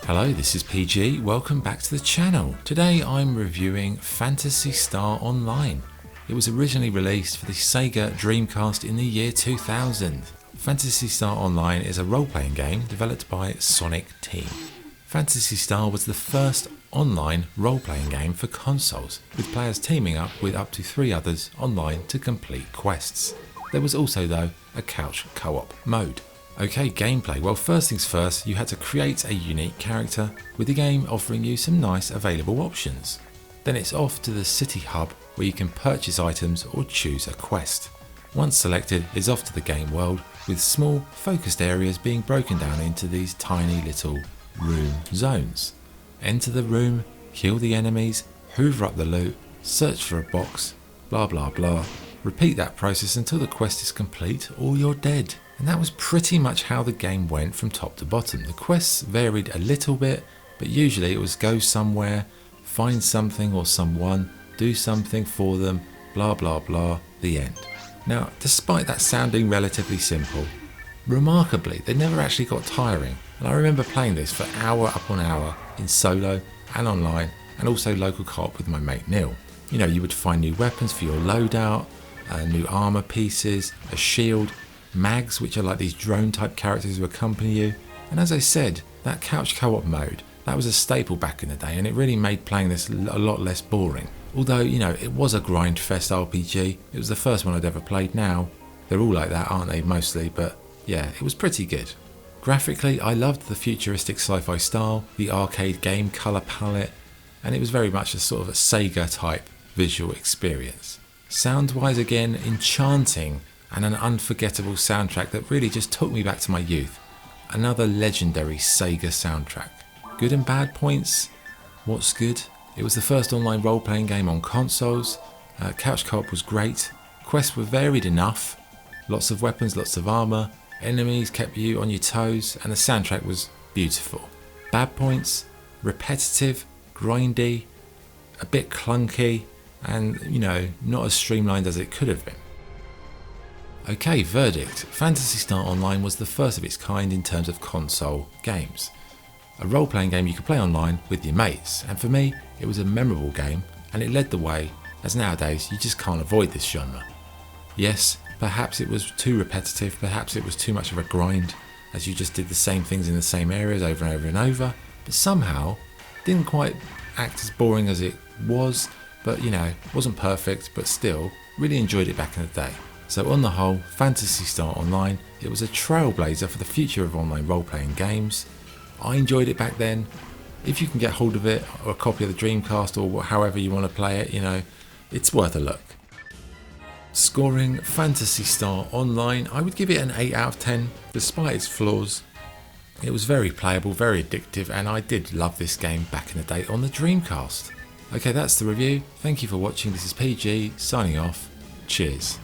Hello, this is PG, welcome back to the channel. Today I'm reviewing Phantasy Star Online. It was originally released for the SEGA Dreamcast in the year 2000. Phantasy Star Online is a role-playing game developed by Sonic Team. Phantasy Star was the first online role-playing game for consoles, with players teaming up with up to 3 others online to complete quests. There was also, though, a couch co-op mode. Okay, gameplay. Well, first things first, you had to create a unique character, with the game offering you some nice available options. Then it's off to the city hub where you can purchase items or choose a quest. Once selected, it's off to the game world, with small focused areas being broken down into these tiny little room zones. Enter the room, kill the enemies, hoover up the loot, search for a box, blah blah blah. Repeat that process until the quest is complete or you're dead. And that was pretty much how the game went from top to bottom. The quests varied a little bit, but usually it was go somewhere, find something or someone, do something for them, blah blah blah, the end. Now, despite that sounding relatively simple, remarkably, they never actually got tiring. And I remember playing this for hour upon hour in solo and online, and also local co-op with my mate Neil. You know, you would find new weapons for your loadout, new armor pieces, a shield, mags, which are like these drone type characters who accompany you. And as I said, that couch co-op mode, that was a staple back in the day, and it really made playing this a lot less boring. Although, you know, it was a grind fest RPG. It was the first one I'd ever played. Now they're all like that, aren't they, mostly? But yeah, it was pretty good. Graphically, I loved the futuristic sci-fi style, the arcade game colour palette, and it was very much a sort of a Sega type visual experience. Sound-wise, again, enchanting, and an unforgettable soundtrack that really just took me back to my youth. Another legendary Sega soundtrack. Good and bad points. What's good? It was the first online role-playing game on consoles. Couch co-op was great. Quests were varied enough. Lots of weapons, lots of armour. Enemies kept you on your toes, and the soundtrack was beautiful. Bad points? Repetitive, grindy, a bit clunky, and, you know, not as streamlined as it could have been. Okay, verdict. Phantasy Star Online was the first of its kind in terms of console games. A role-playing game you could play online with your mates, and for me, it was a memorable game, and it led the way, as nowadays you just can't avoid this genre. Yes, perhaps it was too repetitive, perhaps it was too much of a grind, as you just did the same things in the same areas over and over and over, but somehow didn't quite act as boring as it was, but you know, wasn't perfect, but still, really enjoyed it back in the day. So on the whole, Phantasy Star Online, it was a trailblazer for the future of online role-playing games. I enjoyed it back then. If you can get hold of it, or a copy of the Dreamcast, or however you want to play it, you know, it's worth a look. Scoring Phantasy Star Online, I would give it an 8 out of 10, despite its flaws. It was very playable, very addictive, and I did love this game back in the day on the Dreamcast. Okay, that's the review. Thank you for watching. This is PG, signing off. Cheers.